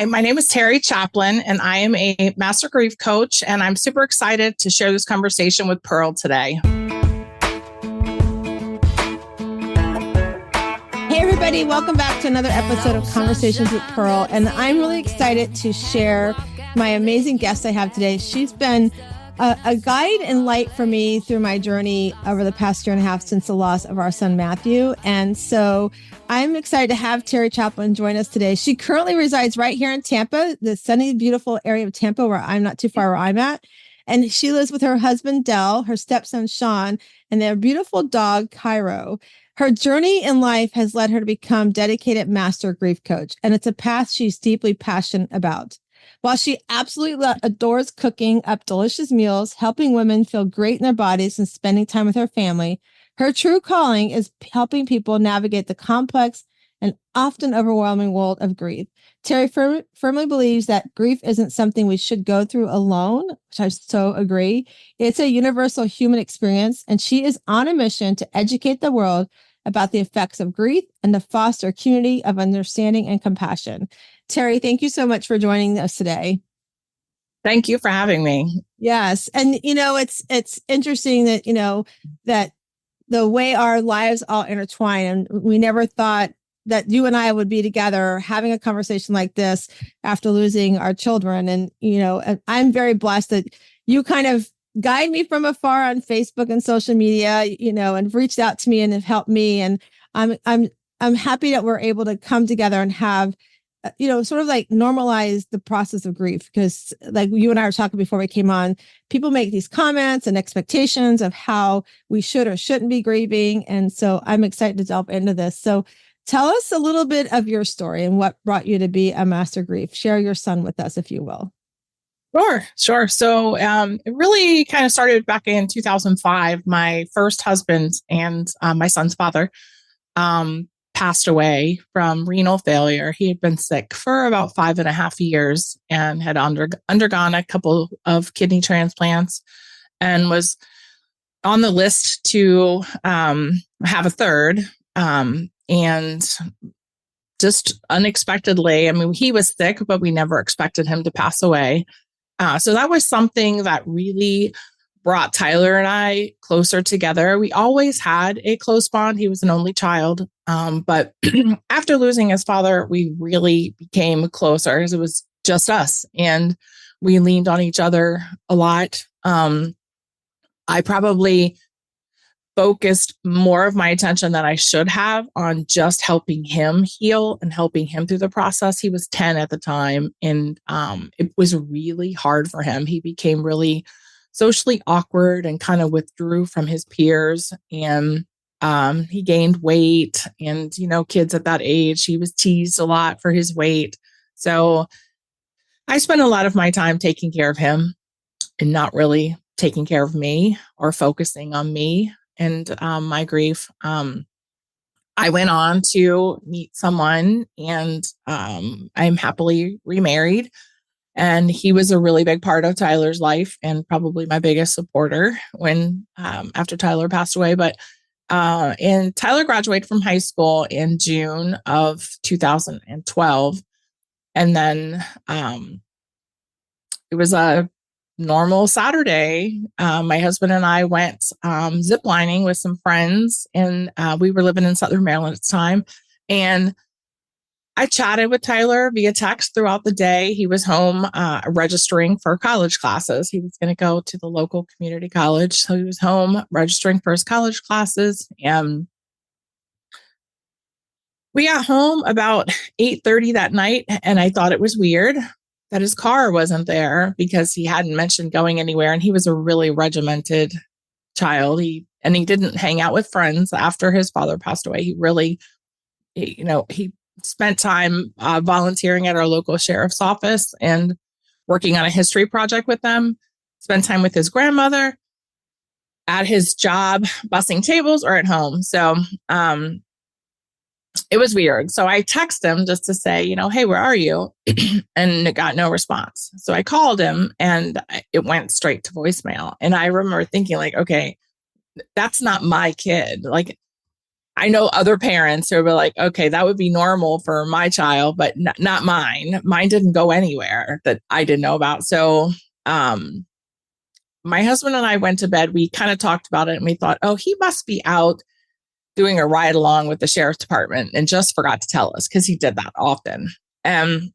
My name is Terri Chaplin, and I am a master grief coach, and I'm super excited to share this conversation with Pearl today. Hey, everybody. Welcome back to another episode of Conversations with Pearl. And I'm really excited to share my amazing guest I have today. She's been a guide and light for me through my journey over the past year and a half since the loss of our son, Matthew. And so I'm excited to have Terri Chaplin join us today. She currently resides right here in Tampa, the sunny, beautiful area of Tampa, where I'm not too far where I'm at. And she lives with her husband, Dell, her stepson, Sean, and their beautiful dog, Cairo. Her journey in life has led her to become a dedicated master grief coach, and it's a path she's deeply passionate about. While she absolutely adores cooking up delicious meals, helping women feel great in their bodies, and spending time with her family, her true calling is helping people navigate the complex and often overwhelming world of grief. Terri firmly believes that grief isn't something we should go through alone, which I so agree. It's a universal human experience, and she is on a mission to educate the world about the effects of grief and to foster a community of understanding and compassion. Terri, thank you so much for joining us today. Thank you for having me. Yes. And, it's interesting that, that the way our lives all intertwine, and we never thought that you and I would be together having a conversation like this after losing our children. And, I'm very blessed that you kind of guide me from afar on Facebook and social media, and reached out to me and have helped me. And I'm happy that we're able to come together and have, sort of like normalize the process of grief, because like you and I were talking before we came on, people make these comments and expectations of how we should or shouldn't be grieving. And so I'm excited to delve into this. So tell us a little bit of your story and what brought you to be a master grief. Share your son with us, if you will. Sure. So it really kind of started back in 2005. My first husband and my son's father passed away from renal failure. He had been sick for about 5.5 years and had undergone a couple of kidney transplants and was on the list to have a third. And just unexpectedly, he was sick, but we never expected him to pass away. So that was something that really brought Tyler and I closer together. We always had a close bond. He was an only child. But after losing his father, we really became closer because it was just us and we leaned on each other a lot. I probably focused more of my attention than I should have on just helping him heal and helping him through the process. He was 10 at the time, and it was really hard for him. He became really socially awkward and kind of withdrew from his peers, and he gained weight. And, kids at that age, he was teased a lot for his weight. So I spent a lot of my time taking care of him and not really taking care of me or focusing on me and my grief. I went on to meet someone, and I'm happily remarried. And he was a really big part of Tyler's life and probably my biggest supporter when after Tyler passed away. And Tyler graduated from high school in June of 2012. And then it was a normal Saturday. My husband and I went ziplining with some friends, and we were living in Southern Maryland at the time. And I chatted with Tyler via text throughout the day. He was home registering for college classes. He was going to go to the local community college. So he was home registering for his college classes. And we got home about 8:30 that night, and I thought it was weird that his car wasn't there because he hadn't mentioned going anywhere. And he was a really regimented child. He didn't hang out with friends after his father passed away. He spent time volunteering at our local sheriff's office and working on a history project with them, spent time with his grandmother, at his job, bussing tables, or at home. So it was weird. So I texted him just to say, hey, where are you? And it got no response. So I called him and it went straight to voicemail. And I remember thinking okay, that's not my kid. I know other parents who were like, okay, that would be normal for my child, but not mine. Mine didn't go anywhere that I didn't know about. So, um, my husband and I went to bed. We kind of talked about it and we thought, oh, he must be out doing a ride along with the sheriff's department and just forgot to tell us because he did that often. And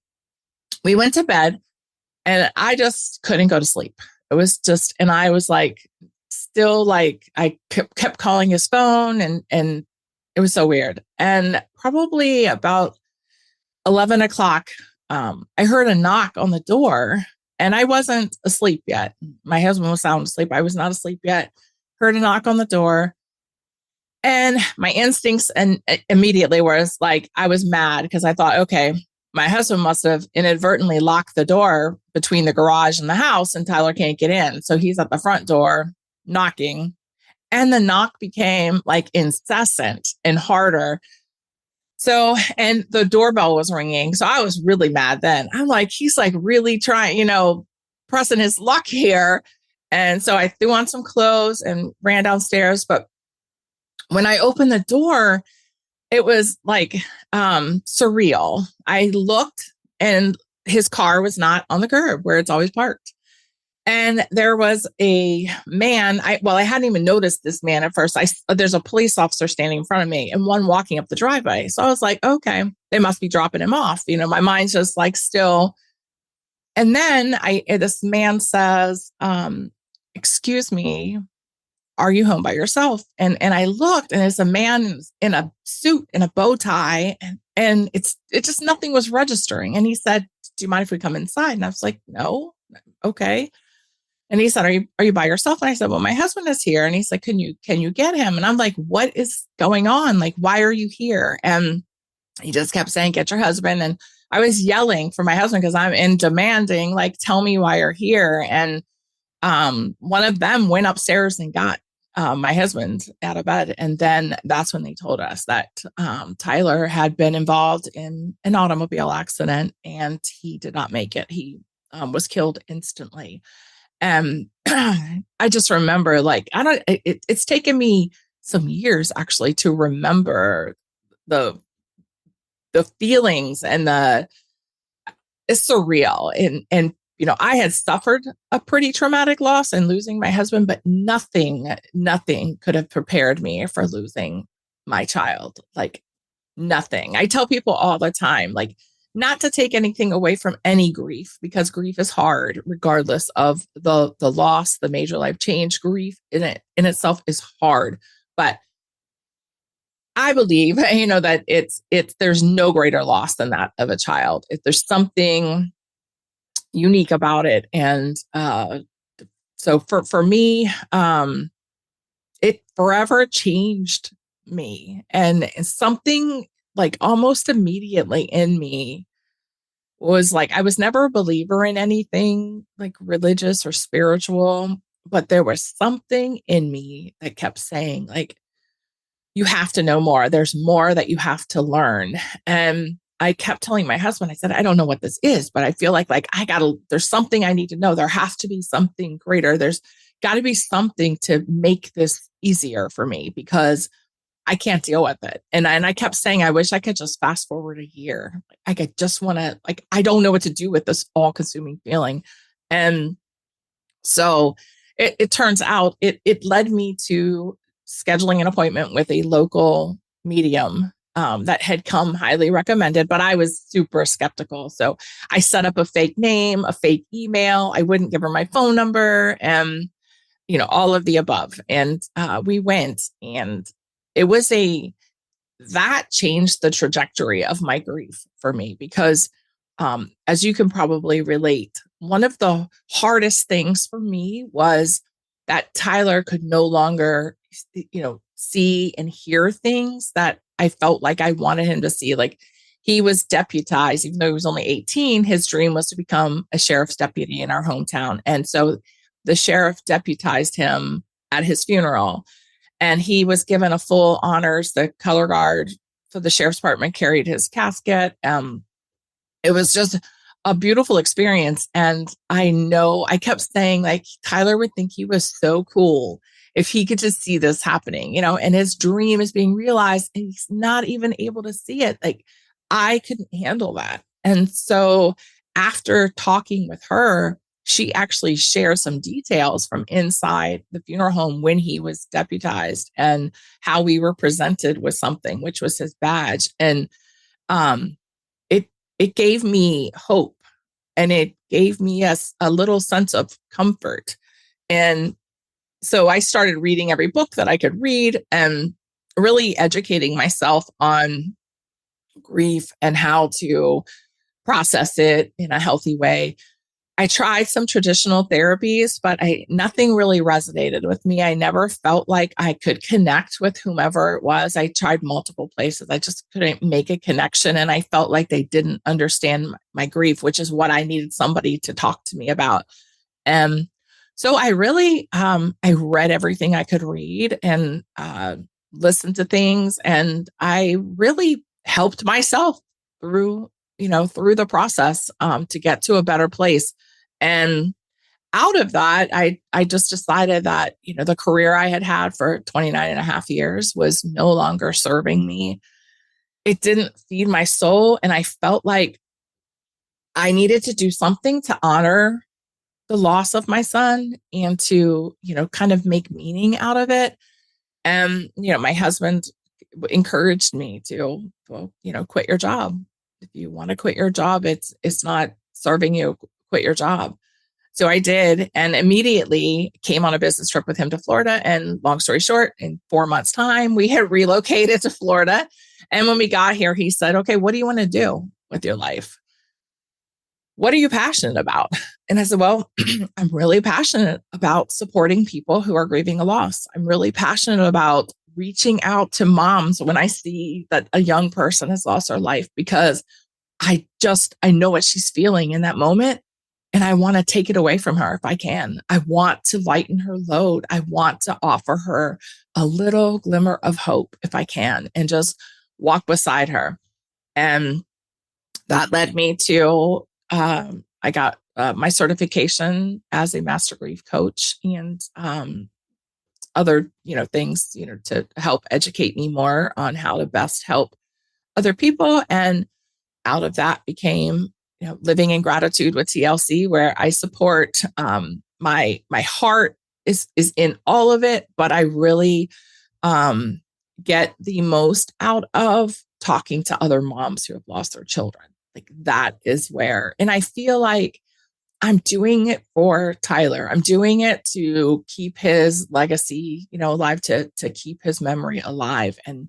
we went to bed and I just couldn't go to sleep. It was just, and I was like, still like, I kept calling his phone and it was so weird. And probably about 11 o'clock, I heard a knock on the door and I wasn't asleep yet. My husband was sound asleep. I was not asleep yet. Heard a knock on the door. And my instincts and immediately was like, I was mad because I thought, okay, my husband must have inadvertently locked the door between the garage and the house and Tyler can't get in. So he's at the front door knocking. And the knock became like incessant and harder. So, and the doorbell was ringing. So I was really mad then. I'm like, he's like really trying, pressing his luck here. And so I threw on some clothes and ran downstairs. But when I opened the door, it was like surreal. I looked and his car was not on the curb where it's always parked. And there was a man. I hadn't even noticed this man at first. There's a police officer standing in front of me and one walking up the driveway. So I was like, okay, they must be dropping him off. My mind's just like still. And then this man says, excuse me, are you home by yourself? And I looked and it's a man in a suit and a bow tie and it just nothing was registering. And he said, do you mind if we come inside? And I was like, no, okay. And he said, are you by yourself? And I said, well, my husband is here. And he's like, can you get him? And I'm like, what is going on? Like, why are you here? And he just kept saying, get your husband. And I was yelling for my husband because I'm in demanding, like, tell me why you're here. And one of them went upstairs and got my husband out of bed. And then that's when they told us that Tyler had been involved in an automobile accident and he did not make it. He was killed instantly. And I just remember it's taken me some years actually to remember the feelings and it's surreal. And I had suffered a pretty traumatic loss in losing my husband, but nothing could have prepared me for losing my child. Like nothing. I tell people all the time, like, not to take anything away from any grief, because grief is hard, regardless of the loss, the major life change. Grief in itself is hard, but I believe, that it's there's no greater loss than that of a child. If there's something unique about it, and so for me, it forever changed me, and something like almost immediately in me was like, I was never a believer in anything like religious or spiritual, but there was something in me that kept saying, like, you have to know more. There's more that you have to learn. And I kept telling my husband, I said, I don't know what this is, but I feel like there's something I need to know. There has to be something greater. There's got to be something to make this easier for me because I can't deal with it. And I kept saying, I wish I could just fast forward a year. I could just want to, like, I don't know what to do with this all consuming feeling. And so it turns out it led me to scheduling an appointment with a local medium that had come highly recommended, but I was super skeptical. So I set up a fake name, a fake email. I wouldn't give her my phone number and, all of the above. And we went, and it was that changed the trajectory of my grief for me because as you can probably relate, one of the hardest things for me was that Tyler could no longer, see and hear things that I felt like I wanted him to see. Like, he was deputized, even though he was only 18, his dream was to become a sheriff's deputy in our hometown. And so the sheriff deputized him at his funeral, and he was given a full honors. The color guard for the sheriff's department carried his casket. It was just a beautiful experience. And I know I kept saying, like, Tyler would think he was so cool if he could just see this happening, and his dream is being realized and he's not even able to see it. Like, I couldn't handle that. And so after talking with her, she actually shares some details from inside the funeral home when he was deputized and how we were presented with something, which was his badge. And um, it gave me hope, and it gave me a little sense of comfort. And so I started reading every book that I could read and really educating myself on grief and how to process it in a healthy way. I tried some traditional therapies, but nothing really resonated with me. I never felt like I could connect with whomever it was. I tried multiple places. I just couldn't make a connection. And I felt like they didn't understand my grief, which is what I needed somebody to talk to me about. And so I really, I read everything I could read and listened to things. And I really helped myself through the process to get to a better place. And out of that, I just decided that, the career I had for 29 and a half years was no longer serving me. It didn't feed my soul. And I felt like I needed to do something to honor the loss of my son and to, kind of make meaning out of it. And, my husband encouraged me to, well, quit your job. If you want to quit your job, it's not serving you, quit your job. So I did, and immediately came on a business trip with him to Florida. And long story short, in 4 months' time, we had relocated to Florida. And when we got here, he said, okay, what do you want to do with your life? What are you passionate about? And I said, well, I'm really passionate about supporting people who are grieving a loss. I'm really passionate about reaching out to moms when I see that a young person has lost their life, because I know what she's feeling in that moment. And I want to take it away from her if I can. I want to lighten her load. I want to offer her a little glimmer of hope if I can, and just walk beside her. And that led me to, I got my certification as a master grief coach, and other, things, to help educate me more on how to best help other people. And out of that became, living in gratitude with TLC, where I support, my heart is in all of it, but I really get the most out of talking to other moms who have lost their children. Like, that is where, and I feel like I'm doing it for Tyler. I'm doing it to keep his legacy, alive, to keep his memory alive. And,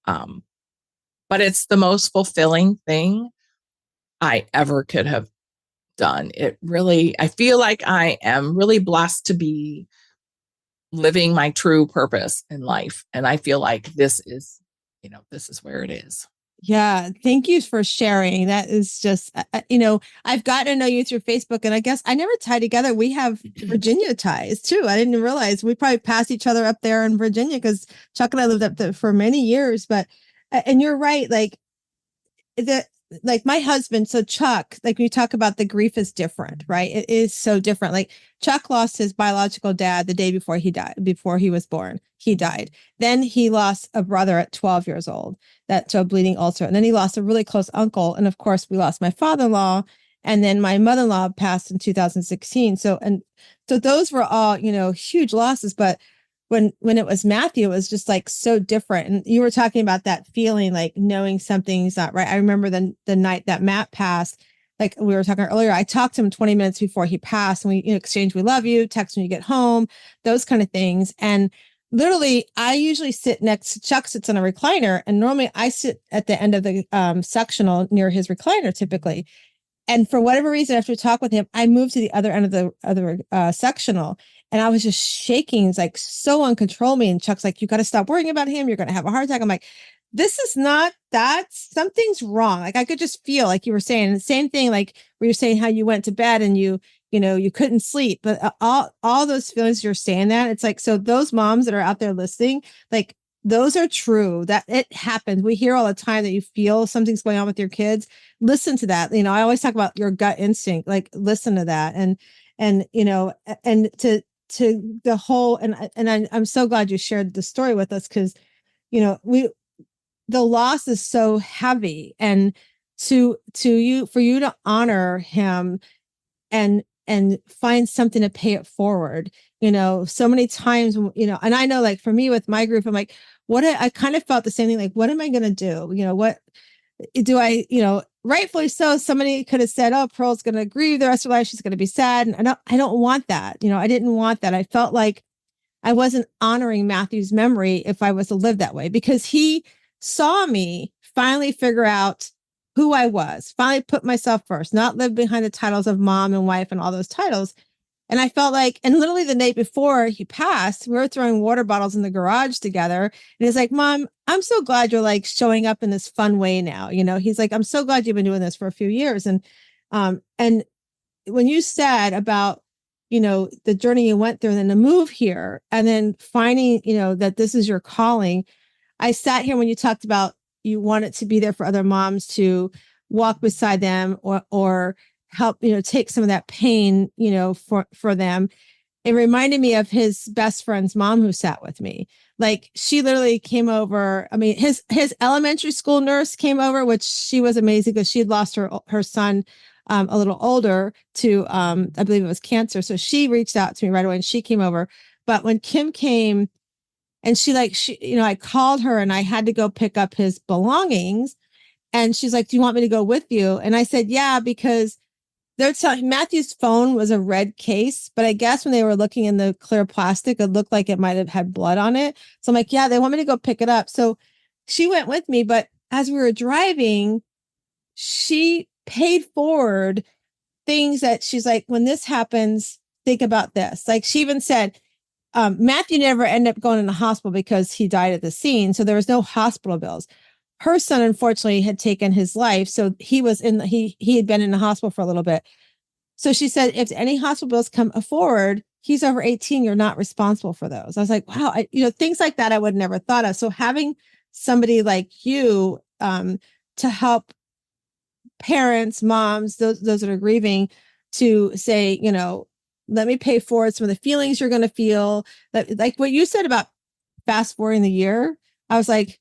but it's the most fulfilling thing I ever could have done. I feel like I am really blessed to be living my true purpose in life. And I feel like this is where it is. Yeah, thank you for sharing. That is just, I've gotten to know you through Facebook, and I guess I never tied together. We have Virginia ties too. I didn't realize we probably passed each other up there in Virginia, because Chuck and I lived up there for many years. But, and you're right, like my husband, so Chuck, like we talk about, the grief is different, right? It is so different. Like Chuck lost his biological dad the day before he died, before he was born. He died. Then he lost a brother at 12 years old to a bleeding ulcer. And then he lost a really close uncle. And of course, we lost my father-in-law. And then my mother-in-law passed in 2016. So those were all, huge losses. But when it was Matthew, it was just like so different. And you were talking about that feeling, like knowing something's not right. I remember the night that Matt passed, like we were talking earlier, I talked to him 20 minutes before he passed, and we exchanged, we love you, text when you get home, those kind of things. And literally, I usually sit next to Chuck, sits on a recliner, and normally I sit at the end of the sectional near his recliner typically. And for whatever reason, after we talked with him, I moved to the other end of the other sectional, and I was just shaking. It's like so uncontrollably. And Chuck's like, you got to stop worrying about him. You're going to have a heart attack. I'm like, this is not that. Something's wrong. Like I could just feel, like you were saying, the same thing, like where you're saying how you went to bed and you couldn't sleep, but all those feelings you're saying that, it's like, so those moms that are out there listening, like those are true, that it happens. We hear all the time that you feel something's going on with your kids. Listen to that. I always talk about your gut instinct, like listen to that. And to the whole, I'm so glad you shared the story with us, because the loss is so heavy, and for you to honor him and find something to pay it forward. So many times, and I know, like, for me with my group, I'm like, I kind of felt the same thing. Like, what am I going to do? What do I, rightfully so, somebody could have said, oh, Pearl's going to grieve the rest of her life. She's going to be sad. And I don't want that. I didn't want that. I felt like I wasn't honoring Matthew's memory if I was to live that way, because he saw me finally figure out who I was, finally put myself first, not live behind the titles of mom and wife and all those titles. And I felt like, and literally the night before he passed, we were throwing water bottles in the garage together. And he's like, Mom, I'm so glad you're like showing up in this fun way now. He's like, I'm so glad you've been doing this for a few years. And when you said about, the journey you went through and then the move here and then finding, that this is your calling. I sat here when you talked about you wanted to be there for other moms, to walk beside them or help, take some of that pain, for them. It reminded me of his best friend's mom who sat with me. Like, she literally came over. I mean, his elementary school nurse came over, which she was amazing because she had lost her son a little older to, I believe it was cancer. So she reached out to me right away and she came over. But when Kim came and I called her and I had to go pick up his belongings. And she's like, do you want me to go with you? And I said, yeah, because they're telling Matthew's phone was a red case, but I guess when they were looking in the clear plastic, it looked like it might have had blood on it. So I'm like, yeah, they want me to go pick it up. So she went with me. But as we were driving, she paid forward things that she's like, when this happens, think about this. Like, she even said, Matthew never ended up going in the hospital because he died at the scene. So there was no hospital bills. Her son, unfortunately, had taken his life. So he was he had been in the hospital for a little bit. So she said, if any hospital bills come forward, he's over 18. You're not responsible for those. I was like, wow, things like that I would never thought of. So having somebody like you to help parents, moms, those that are grieving, to say, let me pay forward some of the feelings you're going to feel. Like what you said about fast forwarding the year, I was like,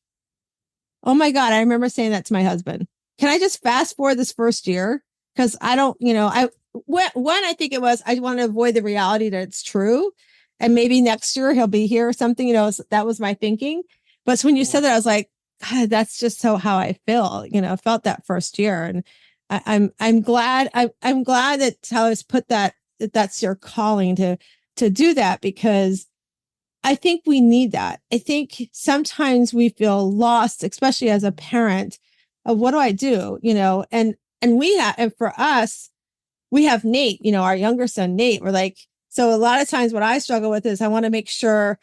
oh my God, I remember saying that to my husband. Can I just fast forward this first year? Because I don't, when I think it was, I want to avoid the reality that it's true. And maybe next year he'll be here or something, that was my thinking. But when you said that, I was like, God, that's just how I feel, I felt that first year. And I'm glad, I'm glad that Tyler's put that's your calling to do that, because I think we need that. I think sometimes we feel lost, especially as a parent, of what do I do, and and for us, we have Nate, our younger son, Nate. We're like, so a lot of times what I struggle with is I want to make sure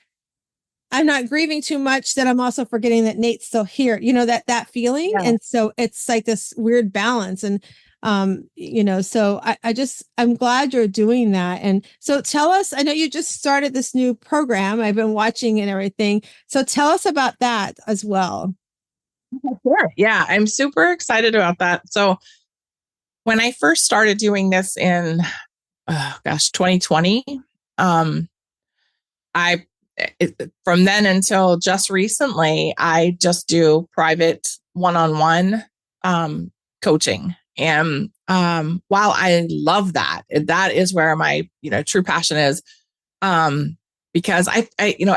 I'm not grieving too much, that I'm also forgetting that Nate's still here, that feeling. Yeah. And so it's like this weird balance. And, so I'm glad you're doing that. And so tell us, I know you just started this new program. I've been watching and everything. So tell us about that as well. Sure. Yeah, I'm super excited about that. So when I first started doing this in, 2020, from then until just recently, I just do private one-on-one coaching. And while I love that is where my, true passion is, because I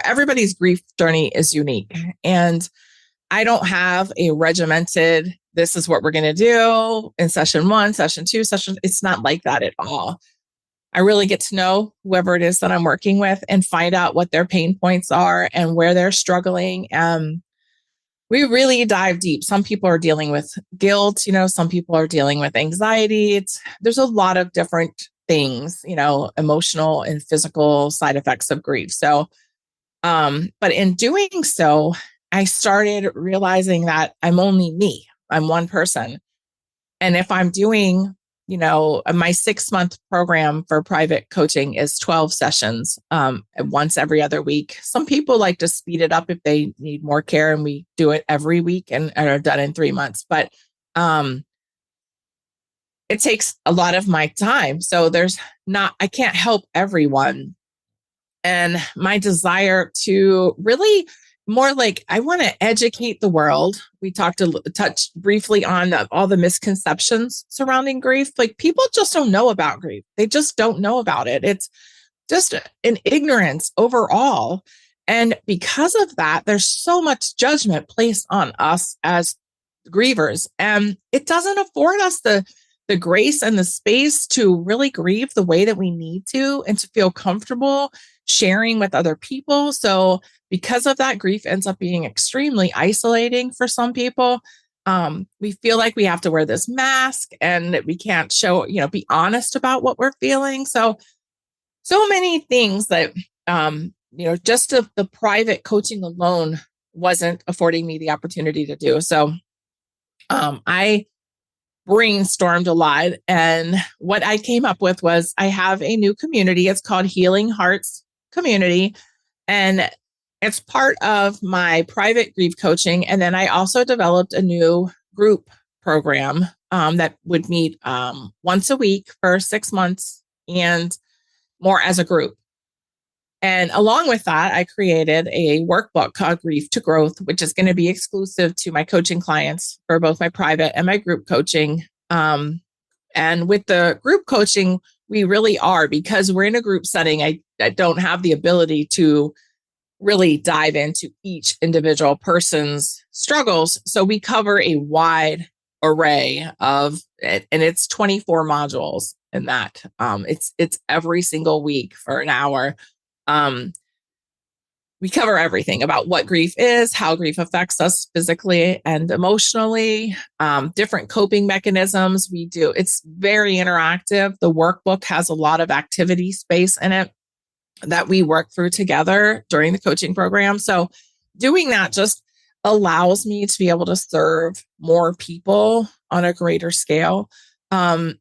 everybody's grief journey is unique, and I don't have a regimented, this is what we're going to do in session 1, session 2, it's not like that at all. I really get to know whoever it is that I'm working with and find out what their pain points are and where they're struggling. We really dive deep. Some people are dealing with guilt, some people are dealing with anxiety. There's a lot of different things, emotional and physical side effects of grief. So, but in doing so, I started realizing that I'm only me. I'm one person. And if I'm doing, my 6-month program for private coaching is 12 sessions, once every other week. Some people like to speed it up if they need more care, and we do it every week and are done in 3 months. But it takes a lot of my time. So I can't help everyone and my desire to really more like I want to educate the world. We touch briefly on all the misconceptions surrounding grief. Like people just don't know about grief. They just don't know about it. It's just an ignorance overall. And because of that, there's so much judgment placed on us as grievers. And it doesn't afford us the grace and the space to really grieve the way that we need to and to feel comfortable sharing with other people. So because of that, grief ends up being extremely isolating for some people. We feel like we have to wear this mask and we can't show, be honest about what we're feeling. So many things that, just the private coaching alone wasn't affording me the opportunity to do. So I brainstormed a lot. And what I came up with was I have a new community. It's called Healing Hearts Community. And it's part of my private grief coaching. And then I also developed a new group program that would meet once a week for 6 months and more as a group. And along with that, I created a workbook called Grief to Growth, which is going to be exclusive to my coaching clients for both my private and my group coaching. And with the group coaching, we really are, because we're in a group setting, I don't have the ability to really dive into each individual person's struggles. So we cover a wide array of, and it's 24 modules in that. It's every single week for an hour. We cover everything about what grief is, how grief affects us physically and emotionally, different coping mechanisms we do. It's very interactive. The workbook has a lot of activity space in it that we work through together during the coaching program. So doing that just allows me to be able to serve more people on a greater scale. And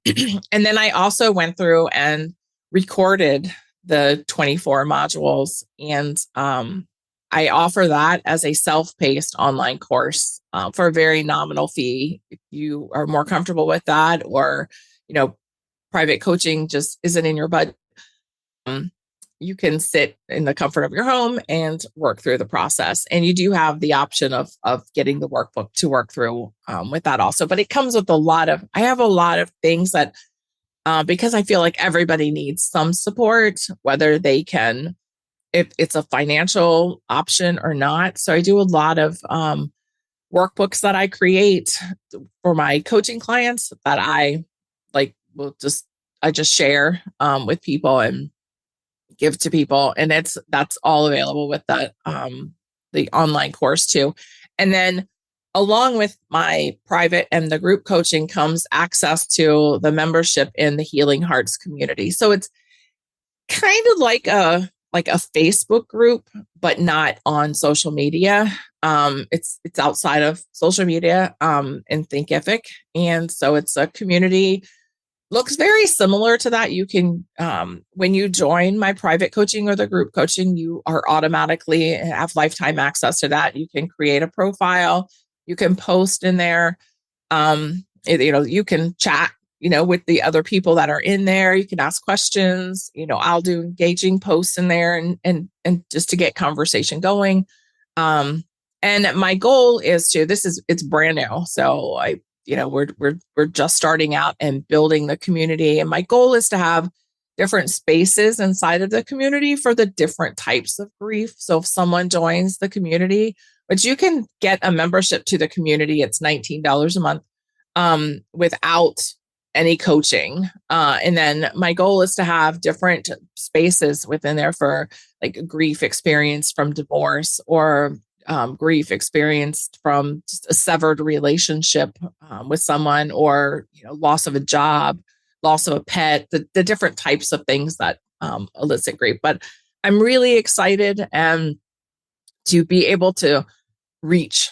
then I also went through and recorded the 24 modules. And I offer that as a self-paced online course for a very nominal fee. If you are more comfortable with that, or, private coaching just isn't in your budget, you can sit in the comfort of your home and work through the process. And you do have the option of getting the workbook to work through with that also. But it comes with I have a lot of things that, because I feel like everybody needs some support, whether they can, if it's a financial option or not. So I do a lot of workbooks that I create for my coaching clients that I just share with people and give to people. And that's all available with that, the online course too. And then along with my private and the group coaching comes access to the membership in the Healing Hearts community. So it's kind of like a Facebook group, but not on social media. It's outside of social media in Thinkific. And so it's a community, looks very similar to that. You can, when you join my private coaching or the group coaching, you are automatically have lifetime access to that. You can create a profile. You can post in there. You can chat, with the other people that are in there. You can ask questions. I'll do engaging posts in there and just to get conversation going. And my goal is it's brand new. So we're just starting out and building the community. And my goal is to have different spaces inside of the community for the different types of grief. So if someone joins the community, but you can get a membership to the community, it's $19 a month without any coaching. And then my goal is to have different spaces within there for like grief experience from divorce, or grief experienced from just a severed relationship with someone, or loss of a job, loss of a pet, the different types of things that elicit grief. But I'm really excited to be able to reach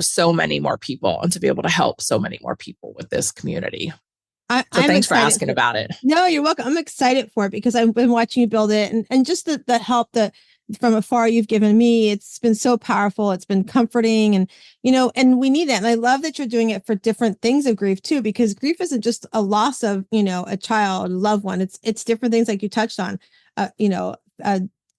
so many more people and to be able to help so many more people with this community. Thanks for asking about it. No, you're welcome. I'm excited for it because I've been watching you build it, and just the help that from afar you've given me. It's been so powerful. It's been comforting, and and we need that. And I love that you're doing it for different things of grief too, because grief isn't just a loss of a child, a loved one. It's different things like you touched on,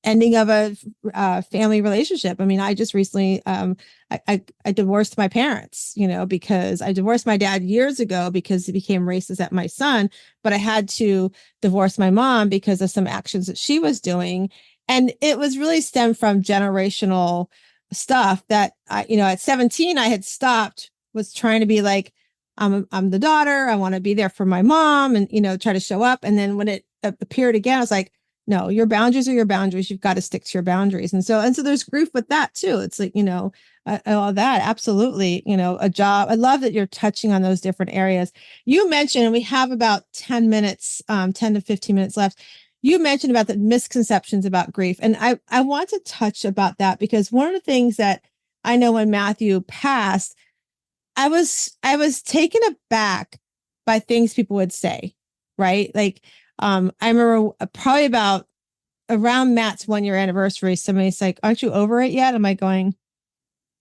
ending of a family relationship. I mean, I just recently, I divorced my parents, because I divorced my dad years ago because he became racist at my son, but I had to divorce my mom because of some actions that she was doing. And it was really stemmed from generational stuff that at 17, I had stopped, was trying to be like, I'm the daughter. I want to be there for my mom and, try to show up. And then when it appeared again, I was like, no, your boundaries are your boundaries. You've got to stick to your boundaries. And so there's grief with that too. It's like, all that. Absolutely. A job. I love that you're touching on those different areas. You mentioned, and we have about 10 minutes, 10 to 15 minutes left. You mentioned about the misconceptions about grief. And I want to touch about that because one of the things that I know when Matthew passed, I was taken aback by things people would say, right? Like, I remember probably about around Matt's 1-year anniversary, somebody's like, aren't you over it yet? Am I going,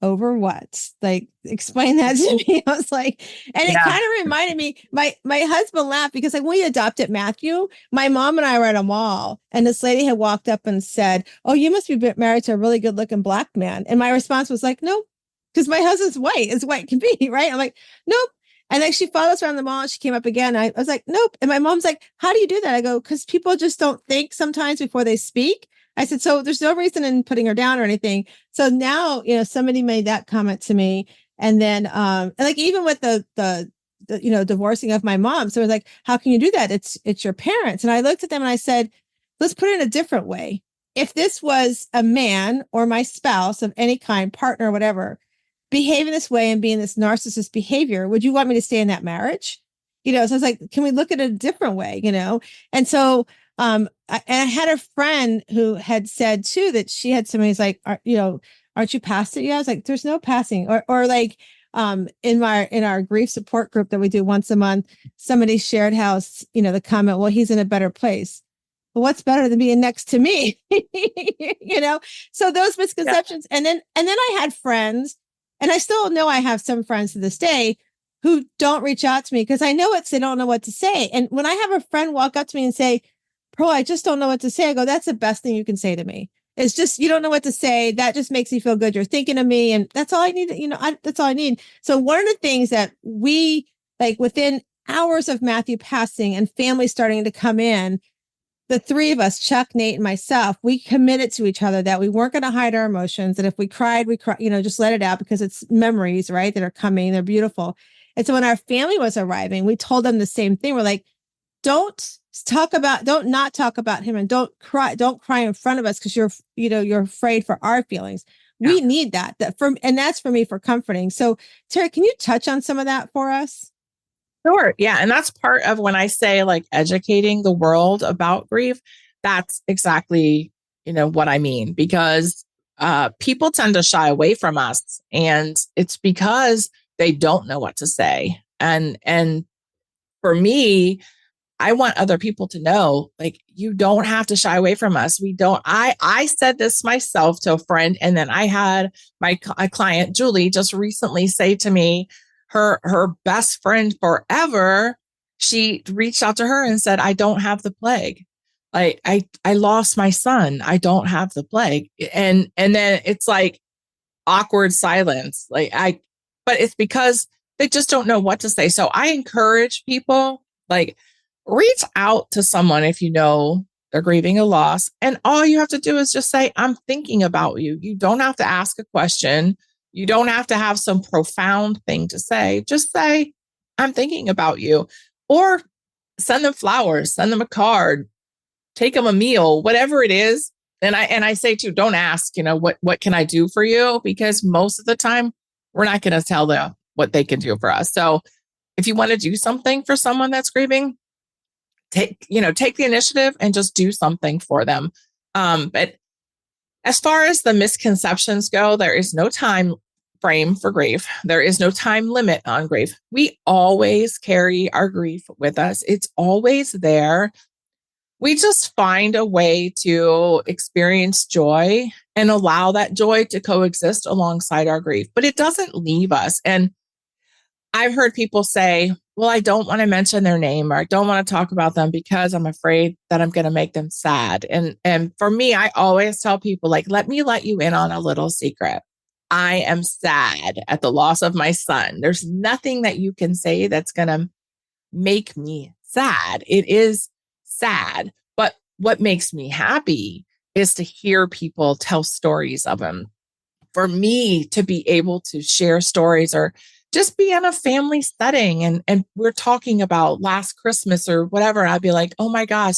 over what? Like, explain that to me. I was like, and it kind of reminded me, my husband laughed because like when we adopted Matthew, my mom and I were at a mall and this lady had walked up and said, oh, you must be married to a really good looking Black man. And my response was like, nope, because my husband's white, as white can be, right? I'm like, nope. And then she followed us around the mall and she came up again. I was like, nope. And my mom's like, how do you do that? I go, because people just don't think sometimes before they speak. I said, so there's no reason in putting her down or anything. So now, somebody made that comment to me. And then, like even with the divorcing of my mom. So it was like, how can you do that? It's your parents. And I looked at them and I said, let's put it in a different way. If this was a man or my spouse of any kind, partner, whatever, behaving this way and being this narcissist behavior, would you want me to stay in that marriage? So I was like, can we look at it a different way? And so, I had a friend who had said too, that she had somebody's like, aren't you past it yet? I was like, there's no passing or like, in our grief support group that we do once a month, somebody shared how, the comment, well, he's in a better place. Well, what's better than being next to me? So those misconceptions. Yeah. And then I had friends, and I still know I have some friends to this day who don't reach out to me because I know they don't know what to say. And when I have a friend walk up to me and say, Pearl, I just don't know what to say, I go, that's the best thing you can say to me. It's just, you don't know what to say. That just makes me feel good. You're thinking of me. And that's all I need. That's all I need. So one of the things that we, like within hours of Matthew passing and family starting to come in, the three of us, Chuck, Nate, and myself, we committed to each other that we weren't going to hide our emotions. And if we cried, just let it out because it's memories, right, that are coming. They're beautiful. And so when our family was arriving, we told them the same thing. We're like, don't not talk about him, and don't cry in front of us because you're afraid for our feelings. Yeah. We need that and that's for me for comforting. So Terry, can you touch on some of that for us? Sure. Yeah. And that's part of when I say like educating the world about grief, that's exactly, what I mean, because people tend to shy away from us, and it's because they don't know what to say. And for me, I want other people to know, like, you don't have to shy away from us. We don't. I said this myself to a friend, and then I had my client, Julie, just recently say to me, her best friend forever, she reached out to her and said, I don't have the plague. Like, I lost my son. I don't have the plague. And then it's like awkward silence. But it's because they just don't know what to say. So I encourage people, like, reach out to someone if you know they're grieving a loss. And all you have to do is just say, I'm thinking about you. You don't have to ask a question. You don't have to have some profound thing to say. Just say, I'm thinking about you. Or send them flowers, send them a card, take them a meal, whatever it is. And I say too, don't ask, what can I do for you? Because most of the time, we're not going to tell them what they can do for us. So if you want to do something for someone that's grieving, take the initiative and just do something for them. But as far as the misconceptions go, there is no time frame for grief. There is no time limit on grief. We always carry our grief with us. It's always there. We just find a way to experience joy and allow that joy to coexist alongside our grief, but it doesn't leave us. And I've heard people say, well, I don't want to mention their name or I don't want to talk about them because I'm afraid that I'm going to make them sad. And for me, I always tell people like, let me let you in on a little secret. I am sad at the loss of my son. There's nothing that you can say that's going to make me sad. It is sad, but what makes me happy is to hear people tell stories of him. For me to be able to share stories or just be in a family setting and we're talking about last Christmas or whatever, I'd be like, oh my gosh,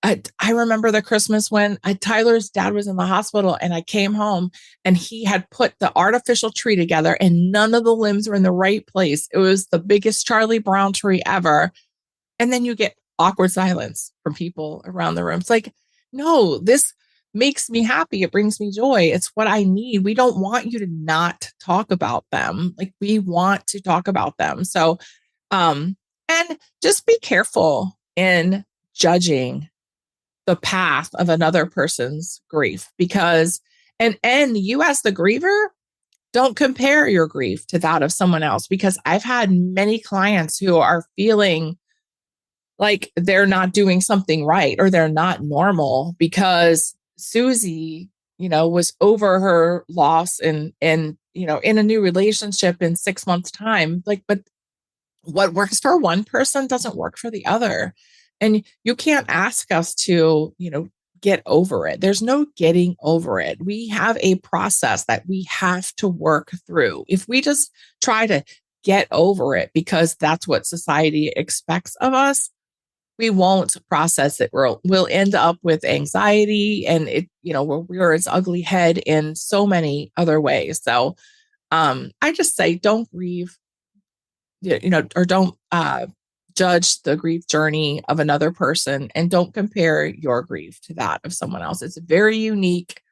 I remember the Christmas when Tyler's dad was in the hospital and I came home and he had put the artificial tree together and none of the limbs were in the right place. It was the biggest Charlie Brown tree ever. And then you get awkward silence from people around the room. It's like, no, this makes me happy. It brings me joy. It's what I need. We don't want you to not talk about them. Like we want to talk about them. So, and just be careful in judging the path of another person's grief because, and you as the griever, don't compare your grief to that of someone else because I've had many clients who are feeling like they're not doing something right or they're not normal because Susie, was over her loss and in a new relationship in 6 months time. Like, but what works for one person doesn't work for the other. And you can't ask us to, get over it. There's no getting over it. We have a process that we have to work through. If we just try to get over it because that's what society expects of us, we won't process it. We'll end up with anxiety and it, will rear its ugly head in so many other ways. So I just say don't grieve, or don't judge the grief journey of another person and don't compare your grief to that of someone else. It's very unique.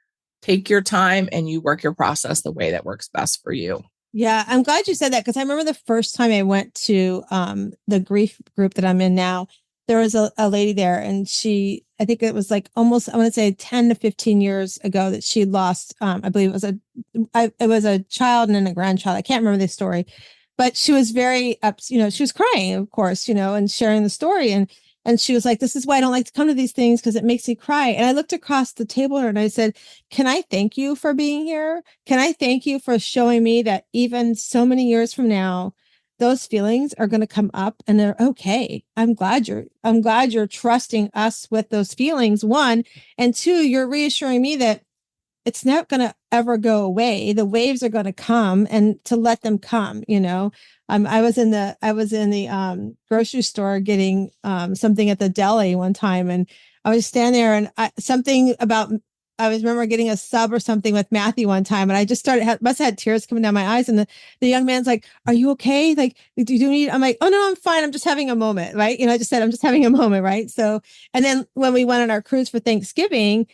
Take your time and you work your process the way that works best for you. Yeah, I'm glad you said that because I remember the first time I went to the grief group that I'm in now, there was a lady there and I think it was like almost, I want to say 10 to 15 years ago that she lost, I believe it was a child and then a grandchild. I can't remember the story, but she was very she was crying, of course, and sharing the story. And she was like, this is why I don't like to come to these things because it makes me cry. And I looked across the table at her and I said, can I thank you for being here? Can I thank you for showing me that even so many years from now, those feelings are going to come up and they're okay. I'm glad you're trusting us with those feelings. One, and two, you're reassuring me that it's not going to ever go away. The waves are going to come and to let them come, I was in the grocery store getting something at the deli one time and I was standing there and I remember getting a sub or something with Matthew one time and I just must have had tears coming down my eyes and the young man's like, are you okay? Like, do you need, I'm like, oh no, I'm fine. I'm just having a moment. Right. I just said, I'm just having a moment. Right. So, and then when we went on our cruise for Thanksgiving,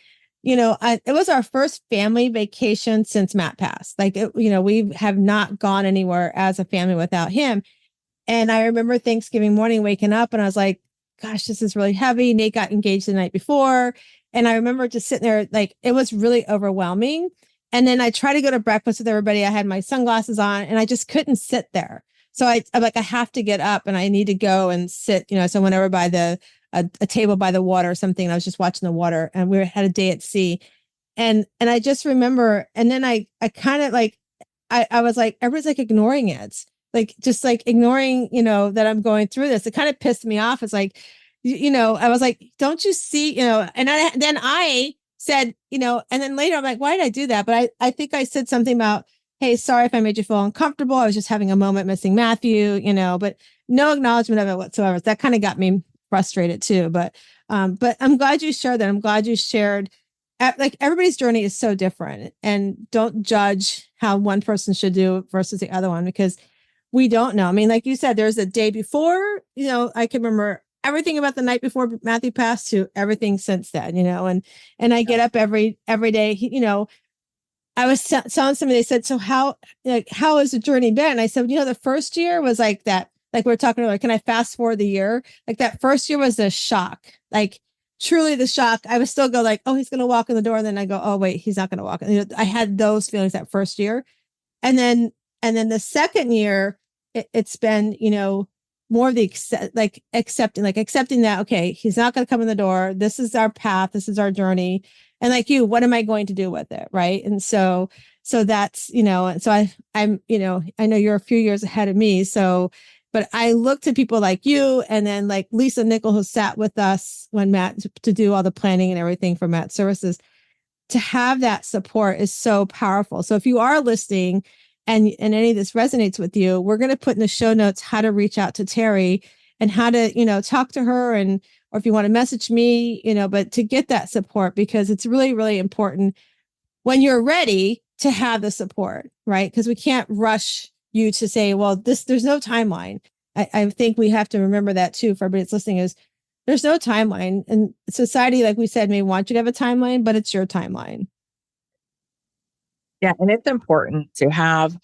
it was our first family vacation since Matt passed. Like, we have not gone anywhere as a family without him. And I remember Thanksgiving morning waking up and I was like, gosh, this is really heavy. Nate got engaged the night before. And I remember just sitting there, like, it was really overwhelming. And then I tried to go to breakfast with everybody. I had my sunglasses on and I just couldn't sit there. So I'm like, I have to get up and I need to go and sit, so I went over by a table by the water or something. And I was just watching the water and had a day at sea. And I just remember, and then I kind of like, I was like, everybody's like ignoring it. Like, just like ignoring, that I'm going through this. It kind of pissed me off. It's like, I was like, don't you see, and then I said, and then later I'm like, why did I do that? But I think I said something about, hey, sorry if I made you feel uncomfortable. I was just having a moment missing Matthew, but no acknowledgement of it whatsoever. That kind of got me frustrated too. But I'm glad you shared that. I'm glad you shared like everybody's journey is so different and don't judge how one person should do versus the other one because we don't know. I mean, like you said, there's a day before, I can remember everything about the night before Matthew passed to everything since then, and I get up every day, I was telling somebody, they said, so how has the journey been? And I said, the first year was like that, like we were talking about, can I fast forward the year? Like that first year was a shock, like truly the shock. I would still go like, oh, he's going to walk in the door. And then I go, oh, wait, he's not going to walk. I had those feelings that first year. And then the second year, it's been, more of the accepting that, okay, he's not going to come in the door. This is our path. This is our journey. And like you, what am I going to do with it? Right. And so that's, and so I'm, I know you're a few years ahead of me. So, but I look to people like you, and then like Lisa Nickel, who sat with us when Matt to do all the planning and everything for Matt Services, to have that support is so powerful. So if you are listening and any of this resonates with you, we're going to put in the show notes how to reach out to Terry and how to, talk to her, or if you want to message me, but to get that support, because it's really, really important when you're ready to have the support, right? Because we can't rush you to say, well, there's no timeline. I think we have to remember that too, for everybody that's listening, is there's no timeline. And society, like we said, may want you to have a timeline, but it's your timeline. Yeah. And it's important to have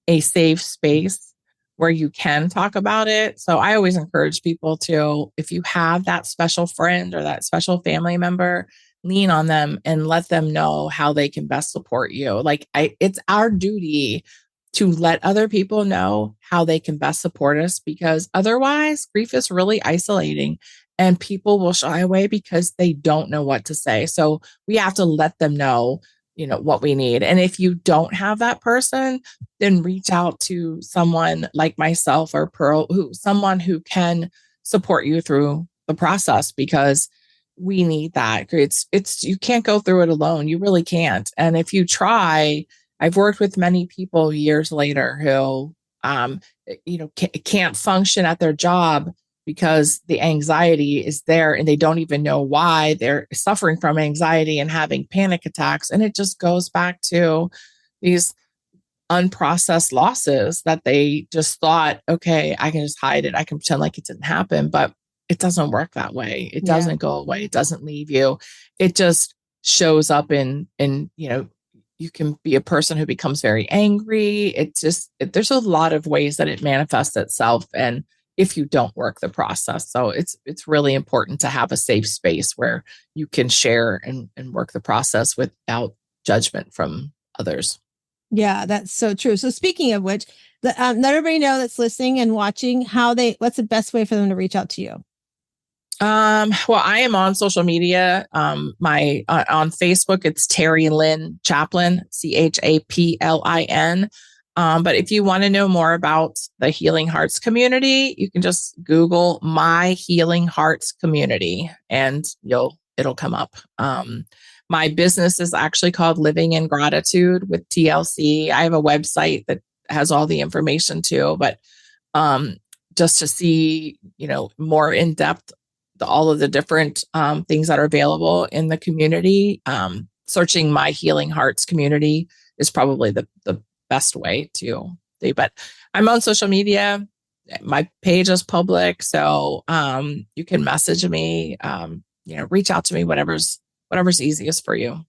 a safe space where you can talk about it. So I always encourage people to, if you have that special friend or that special family member, lean on them and let them know how they can best support you. It's our duty to let other people know how they can best support us, because otherwise grief is really isolating and people will shy away because they don't know what to say. So we have to let them know, what we need. And if you don't have that person, then reach out to someone like myself or Pearl, someone who can support you through the process, because we need that. You can't go through it alone. You really can't. And if you try, I've worked with many people years later who, can't function at their job because the anxiety is there and they don't even know why they're suffering from anxiety and having panic attacks. And it just goes back to these unprocessed losses that they just thought, okay, I can just hide it. I can pretend like it didn't happen, but it doesn't work that way. It doesn't go away. It doesn't leave you. It just shows up in, you can be a person who becomes very angry. There's a lot of ways that it manifests itself. And if you don't work the process. So it's really important to have a safe space where you can share and work the process without judgment from others. Yeah, that's so true. So speaking of which, let everybody know that's listening and watching what's the best way for them to reach out to you? Well, I am on social media. On Facebook, it's Terri Lynn Chaplin, Chaplin. But if you want to know more about the Healing Hearts community, you can just Google My Healing Hearts community and it'll come up. My business is actually called Living in Gratitude with TLC. I have a website that has all the information too, but just to see, more in depth, all of the different things that are available in the community, searching My Healing Hearts community is probably the best way to do. But I'm on social media. My page is public, so you can message me, reach out to me, whatever's easiest for you.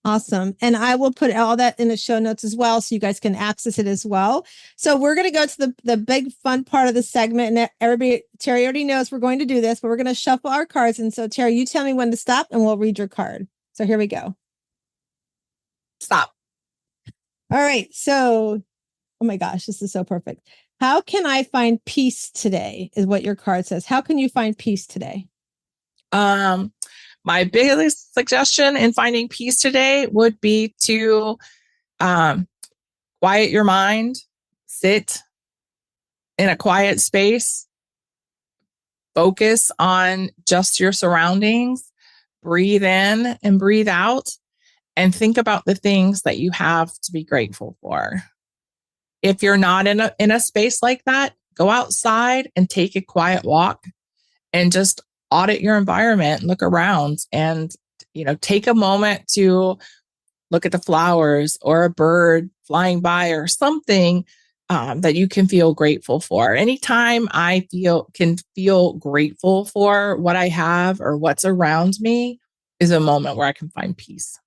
Awesome. And I will put all that in the show notes as well, so you guys can access it as well. So we're going to go to the big fun part of the segment. And everybody, Terry already knows we're going to do this, but we're going to shuffle our cards. And so Terry, you tell me when to stop and we'll read your card. So here we go. Stop. All right. So, oh my gosh, this is so perfect. How can I find peace today is what your card says. How can you find peace today? My biggest suggestion in finding peace today would be to quiet your mind, sit in a quiet space, focus on just your surroundings, breathe in and breathe out, and think about the things that you have to be grateful for. If you're not in a space like that, go outside and take a quiet walk and just audit your environment, look around, and take a moment to look at the flowers or a bird flying by or something that you can feel grateful for. Anytime I can feel grateful for what I have or what's around me is a moment where I can find peace.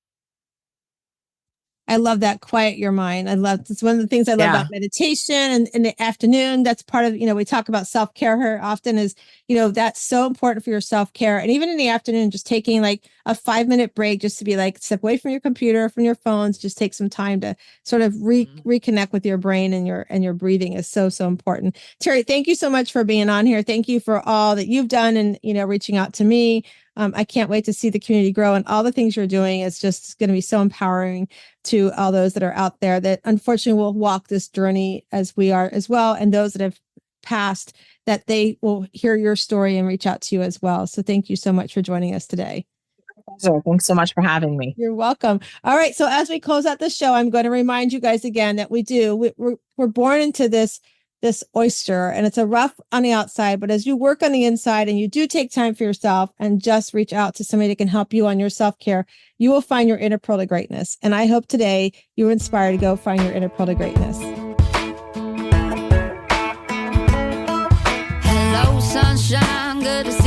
I love that. Quiet your mind. It's one of the things I love about meditation, and in the afternoon, that's part of, we talk about self-care here often is, that's so important for your self-care. And even in the afternoon, just taking like a 5-minute break, just to be like, step away from your computer, from your phones, just take some time to sort of reconnect with your brain, and your breathing is so, so important. Terri, thank you so much for being on here. Thank you for all that you've done and, reaching out to me. I can't wait to see the community grow, and all the things you're doing is just going to be so empowering to all those that are out there that unfortunately will walk this journey as we are as well. And those that have passed, that they will hear your story and reach out to you as well. So thank you so much for joining us today. Pleasure. Thanks so much for having me. You're welcome. All right. So as we close out the show, I'm going to remind you guys again that we're born into this oyster, and it's a rough on the outside, but as you work on the inside and you do take time for yourself and just reach out to somebody that can help you on your self-care, you will find your inner pearl of greatness. And I hope today you were inspired to go find your inner pearl of greatness. Hello, sunshine. Good to see